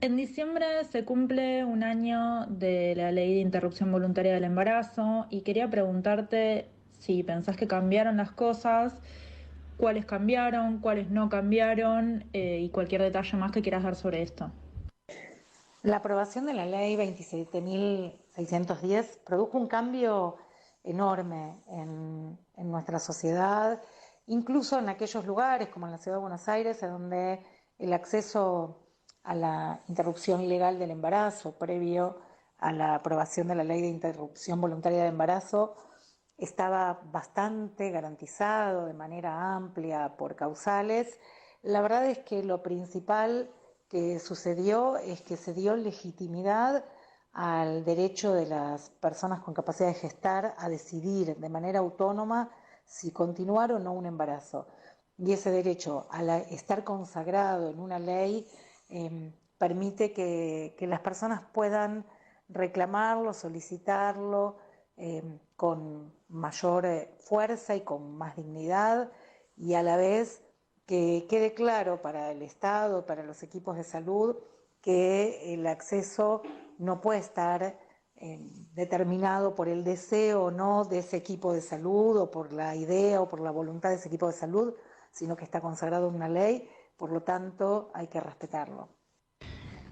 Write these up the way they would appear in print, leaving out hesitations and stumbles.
En diciembre se cumple un año de la ley de interrupción voluntaria del embarazo y quería preguntarte si pensás que cambiaron las cosas, cuáles no cambiaron y cualquier detalle más que quieras dar sobre esto. La aprobación de la ley 27.610 produjo un cambio enorme en nuestra sociedad, incluso en aquellos lugares como en la Ciudad de Buenos Aires, en donde el acceso a la interrupción legal del embarazo previo a la aprobación de la ley de interrupción voluntaria del embarazo estaba bastante garantizado de manera amplia por causales. La verdad es que lo principal que sucedió es que se dio legitimidad al derecho de las personas con capacidad de gestar a decidir de manera autónoma si continuar o no un embarazo. Y ese derecho, al estar consagrado en una ley, permite que las personas puedan reclamarlo, solicitarlo, con mayor fuerza y con más dignidad, y a la vez que quede claro para el Estado, para los equipos de salud, que el acceso no puede estar determinado por el deseo o no de ese equipo de salud, o por la idea o por la voluntad de ese equipo de salud, sino que está consagrado en una ley, por lo tanto hay que respetarlo.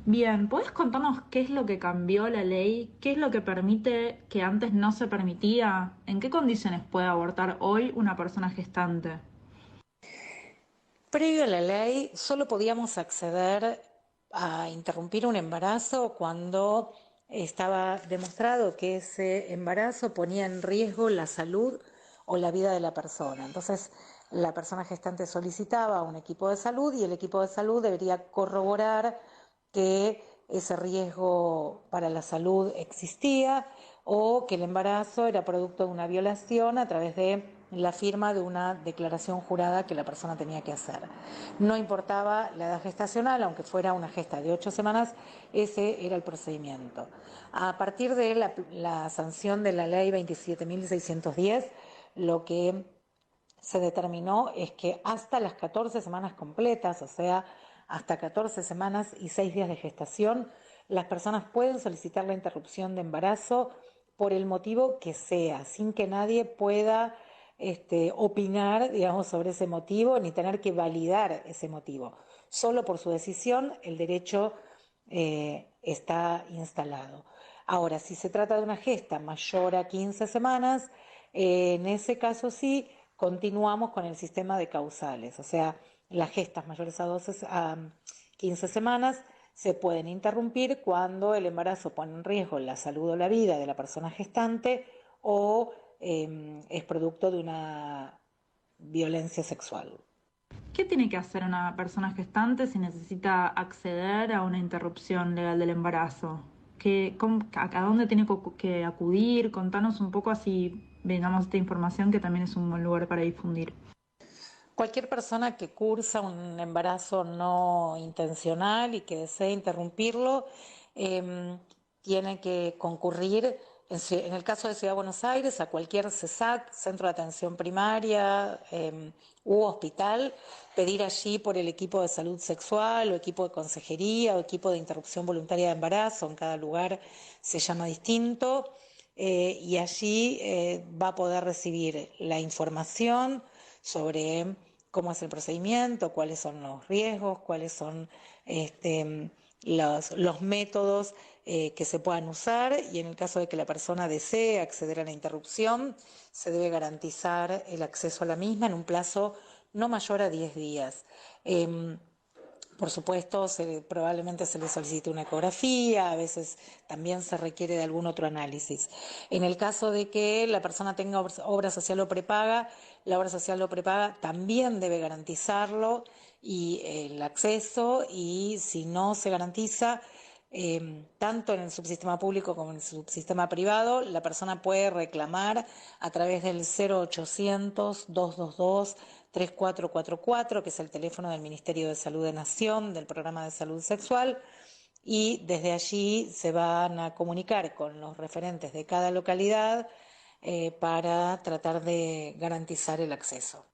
Bien, ¿podés contarnos qué es lo que cambió la ley? ¿Qué es lo que permite que antes no se permitía? ¿En qué condiciones puede abortar hoy una persona gestante? Previo a la ley, solo podíamos acceder a interrumpir un embarazo cuando estaba demostrado que ese embarazo ponía en riesgo la salud o la vida de la persona. Entonces, la persona gestante solicitaba a un equipo de salud y el equipo de salud debería corroborar que ese riesgo para la salud existía, o que el embarazo era producto de una violación a través de la firma de una declaración jurada que la persona tenía que hacer. No importaba la edad gestacional, aunque fuera una gesta de 8 semanas, ese era el procedimiento. A partir de la sanción de la ley 27.610, lo que se determinó es que hasta las 14 semanas completas, o sea, hasta 14 semanas y 6 días de gestación, las personas pueden solicitar la interrupción de embarazo por el motivo que sea, sin que nadie pueda opinar, digamos, sobre ese motivo, ni tener que validar ese motivo. Solo por su decisión el derecho está instalado. Ahora, si se trata de una gesta mayor a 15 semanas, en ese caso sí, continuamos con el sistema de causales, o sea, las gestas mayores a 15 semanas se pueden interrumpir cuando el embarazo pone en riesgo la salud o la vida de la persona gestante, o es producto de una violencia sexual. ¿Qué tiene que hacer una persona gestante si necesita acceder a una interrupción legal del embarazo? ¿A dónde tiene que acudir? Contanos un poco así vengamos esta información que también es un buen lugar para difundir. Cualquier persona que cursa un embarazo no intencional y que desee interrumpirlo, eh, tiene que concurrir, en el caso de Ciudad de Buenos Aires, a cualquier CESAC, Centro de Atención Primaria, u hospital, pedir allí por el equipo de salud sexual o equipo de consejería o equipo de interrupción voluntaria de embarazo. En cada lugar se llama distinto. Y allí va a poder recibir la información sobre cómo es el procedimiento, cuáles son los riesgos, cuáles son los métodos que se puedan usar, y en el caso de que la persona desee acceder a la interrupción, se debe garantizar el acceso a la misma en un plazo no mayor a 10 días. Por supuesto, probablemente se le solicite una ecografía, a veces también se requiere de algún otro análisis. En el caso de que la persona tenga obra social o prepaga, la obra social o prepaga también debe garantizarlo, y el acceso, y si no se garantiza, tanto en el subsistema público como en el subsistema privado, la persona puede reclamar a través del 0800-222-3444, que es el teléfono del Ministerio de Salud de Nación, del Programa de Salud Sexual, y desde allí se van a comunicar con los referentes de cada localidad para tratar de garantizar el acceso.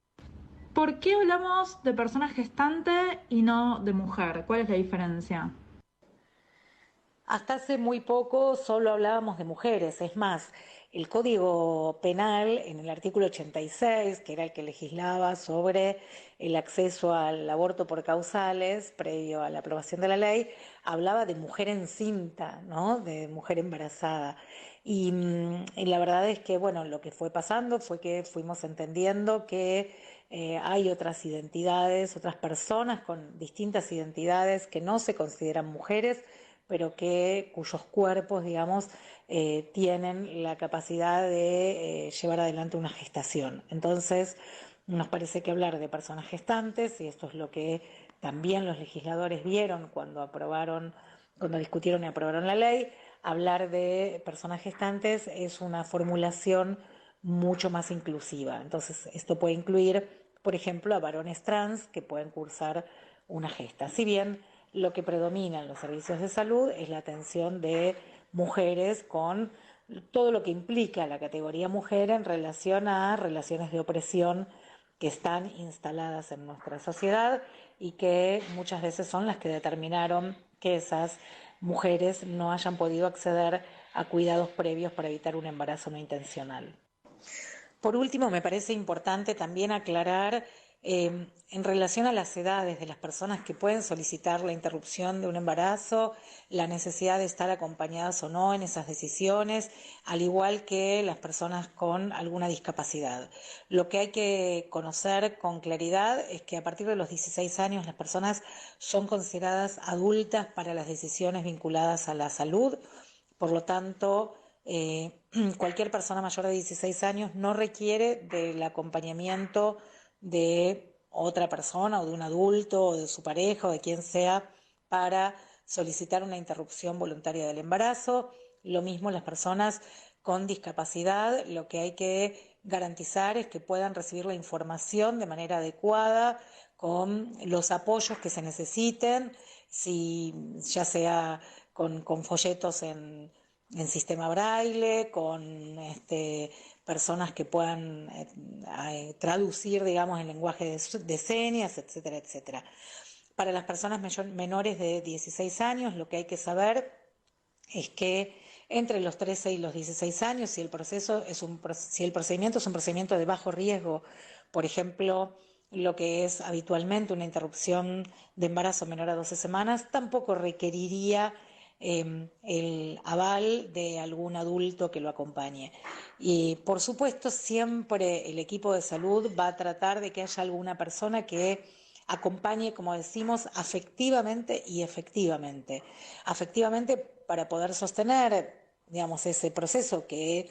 ¿Por qué hablamos de persona gestante y no de mujer? ¿Cuál es la diferencia? Hasta hace muy poco solo hablábamos de mujeres, es más, el Código Penal en el artículo 86, que era el que legislaba sobre el acceso al aborto por causales, previo a la aprobación de la ley, hablaba de mujer encinta, ¿no? De mujer embarazada. Y la verdad es que, bueno, lo que fue pasando fue que fuimos entendiendo que hay otras identidades, otras personas con distintas identidades que no se consideran mujeres, pero cuyos cuerpos, digamos, tienen la capacidad de llevar adelante una gestación. Entonces, nos parece que hablar de personas gestantes, y esto es lo que también los legisladores vieron cuando discutieron y aprobaron la ley, hablar de personas gestantes es una formulación mucho más inclusiva. Entonces, esto puede incluir, por ejemplo, a varones trans que pueden cursar una gesta. Si bien lo que predomina en los servicios de salud es la atención de mujeres con todo lo que implica la categoría mujer en relación a relaciones de opresión que están instaladas en nuestra sociedad y que muchas veces son las que determinaron que esas mujeres no hayan podido acceder a cuidados previos para evitar un embarazo no intencional. Por último, me parece importante también aclarar en relación a las edades de las personas que pueden solicitar la interrupción de un embarazo, la necesidad de estar acompañadas o no en esas decisiones, al igual que las personas con alguna discapacidad. Lo que hay que conocer con claridad es que a partir de los 16 años las personas son consideradas adultas para las decisiones vinculadas a la salud, por lo tanto, cualquier persona mayor de 16 años no requiere del acompañamiento de otra persona o de un adulto o de su pareja o de quien sea para solicitar una interrupción voluntaria del embarazo. Lo mismo las personas con discapacidad, lo que hay que garantizar es que puedan recibir la información de manera adecuada, con los apoyos que se necesiten, si ya sea con folletos en sistema braille, con personas que puedan traducir, digamos, en lenguaje de señas, etcétera, etcétera. Para las personas menores de 16 años, lo que hay que saber es que entre los 13 y los 16 años, si el procedimiento es un procedimiento de bajo riesgo, por ejemplo, lo que es habitualmente una interrupción de embarazo menor a 12 semanas, tampoco requeriría el aval de algún adulto que lo acompañe. Y por supuesto, siempre el equipo de salud va a tratar de que haya alguna persona que acompañe, como decimos, afectivamente y efectivamente. Afectivamente para poder sostener, digamos, ese proceso que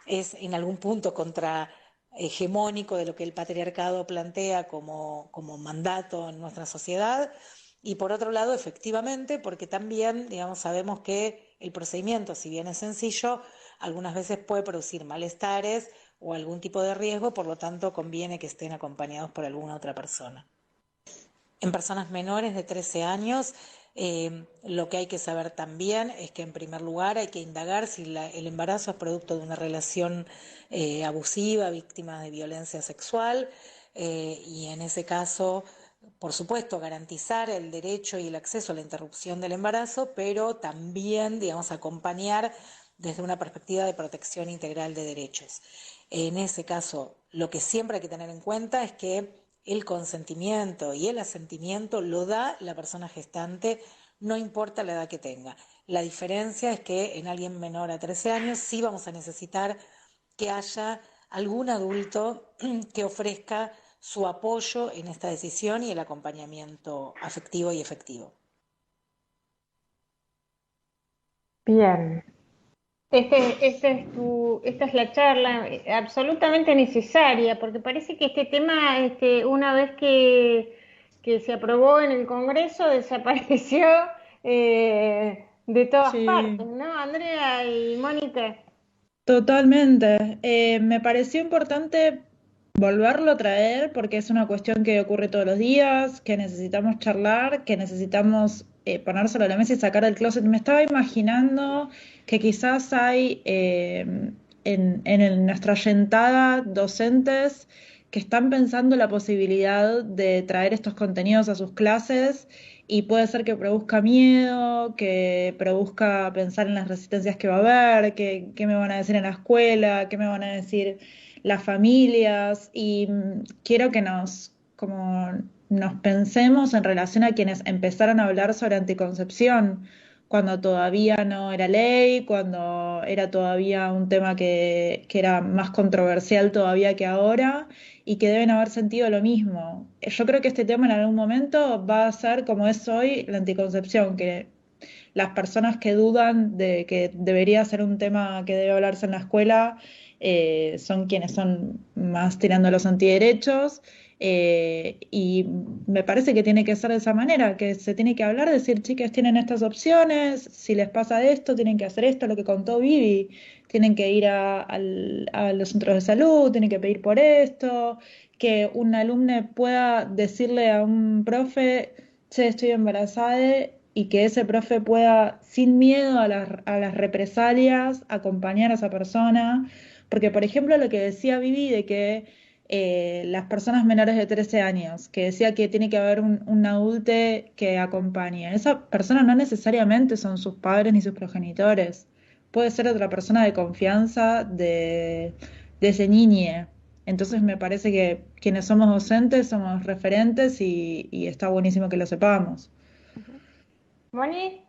es en algún punto contrahegemónico de lo que el patriarcado plantea como mandato en nuestra sociedad, y por otro lado, efectivamente, porque también, digamos, sabemos que el procedimiento, si bien es sencillo, algunas veces puede producir malestares o algún tipo de riesgo, por lo tanto conviene que estén acompañados por alguna otra persona. En personas menores de 13 años, lo que hay que saber también es que en primer lugar hay que indagar si el embarazo es producto de una relación abusiva, víctima de violencia sexual, y en ese caso, por supuesto, garantizar el derecho y el acceso a la interrupción del embarazo, pero también, digamos, acompañar desde una perspectiva de protección integral de derechos. En ese caso, lo que siempre hay que tener en cuenta es que el consentimiento y el asentimiento lo da la persona gestante, no importa la edad que tenga. La diferencia es que en alguien menor a 13 años sí vamos a necesitar que haya algún adulto que ofrezca su apoyo en esta decisión y el acompañamiento afectivo y efectivo. Bien. Esta es la charla absolutamente necesaria, porque parece que este tema, una vez que se aprobó en el Congreso, desapareció de todas partes, Sí, ¿no, Andrea y Mónica? totalmente. Me pareció importante volverlo a traer porque es una cuestión que ocurre todos los días, que necesitamos charlar, que necesitamos ponérselo a la mesa y sacar del closet. Me estaba imaginando que quizás hay nuestra ayentada docentes que están pensando la posibilidad de traer estos contenidos a sus clases y puede ser que produzca miedo, que produzca pensar en las resistencias que va a haber, qué me van a decir en la escuela, qué me van a decir las familias, y quiero que como nos pensemos en relación a quienes empezaron a hablar sobre anticoncepción cuando todavía no era ley, cuando era todavía un tema que era más controversial todavía que ahora y que deben haber sentido lo mismo. Yo creo que este tema en algún momento va a ser como es hoy la anticoncepción, que las personas que dudan de que debería ser un tema que debe hablarse en la escuela son quienes son más tirando a los antiderechos. Y me parece que tiene que ser de esa manera, que se tiene que hablar, decir, chicas, tienen estas opciones, si les pasa esto, tienen que hacer esto, lo que contó Vivi, tienen que ir a los centros de salud, tienen que pedir por esto, que un alumno pueda decirle a un profe, che, estoy embarazada, y que ese profe pueda, sin miedo a las represalias, acompañar a esa persona. Porque, por ejemplo, lo que decía Vivi de que las personas menores de 13 años, que decía que tiene que haber un adulte que acompañe. Esa persona no necesariamente son sus padres ni sus progenitores. Puede ser otra persona de confianza de ese niño. Entonces me parece que quienes somos docentes somos referentes y está buenísimo que lo sepamos. Moni,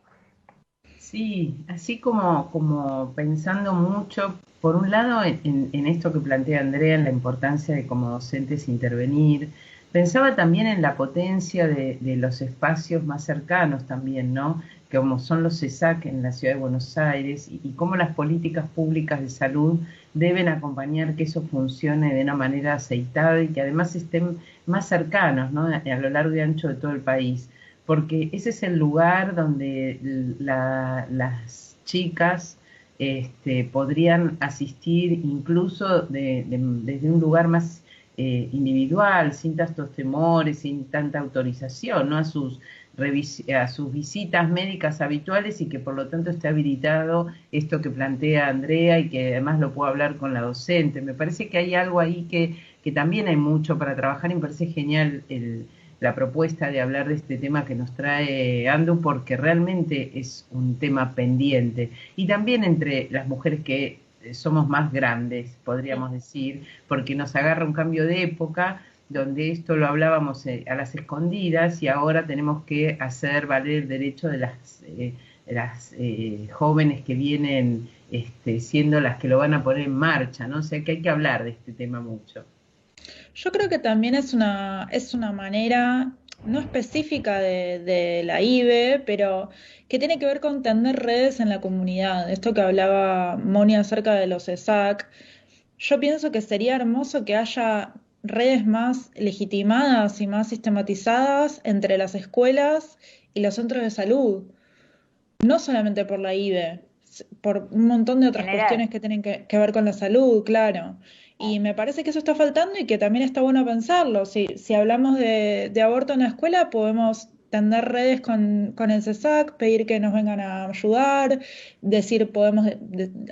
Sí, así como pensando mucho, por un lado, en esto que plantea Andrea, en la importancia de como docentes intervenir, pensaba también en la potencia de los espacios más cercanos también, ¿no? Como son los CESAC en la ciudad de Buenos Aires y cómo las políticas públicas de salud deben acompañar que eso funcione de una manera aceitada y que además estén más cercanos, ¿no? A lo largo y ancho de todo el país porque ese es el lugar donde las chicas podrían asistir incluso desde un lugar más individual, sin tantos temores, sin tanta autorización, ¿no? A sus visitas médicas habituales y que por lo tanto esté habilitado esto que plantea Andrea y que además lo puedo hablar con la docente. Me parece que hay algo ahí que también hay mucho para trabajar y me parece genial la propuesta de hablar de este tema que nos trae Andu, porque realmente es un tema pendiente. Y también entre las mujeres que somos más grandes, podríamos decir, porque nos agarra un cambio de época, donde esto lo hablábamos a las escondidas y ahora tenemos que hacer valer el derecho de las jóvenes que vienen siendo las que lo van a poner en marcha, ¿no? O sea que hay que hablar de este tema mucho. Yo creo que también es una manera no específica de la IBE, pero que tiene que ver con tender redes en la comunidad. Esto que hablaba Moni acerca de los ESAC, yo pienso que sería hermoso que haya redes más legitimadas y más sistematizadas entre las escuelas y los centros de salud, no solamente por la IBE, por un montón de otras general. cuestiones que tienen que ver con la salud, claro. Y me parece que eso está faltando y que también está bueno pensarlo. Si hablamos de aborto en la escuela, podemos tender redes con el CESAC, pedir que nos vengan a ayudar, decir, podemos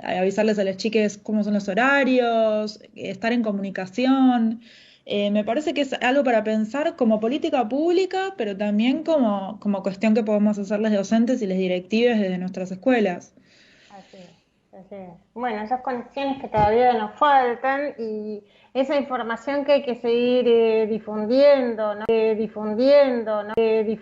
avisarles a las chicas cómo son los horarios, estar en comunicación. Me parece que es algo para pensar como política pública, pero también como cuestión que podemos hacerles docentes y les directives desde nuestras escuelas. Así es, así es. Bueno, esas conexiones que todavía nos faltan y esa información que hay que seguir difundiendo, ¿no?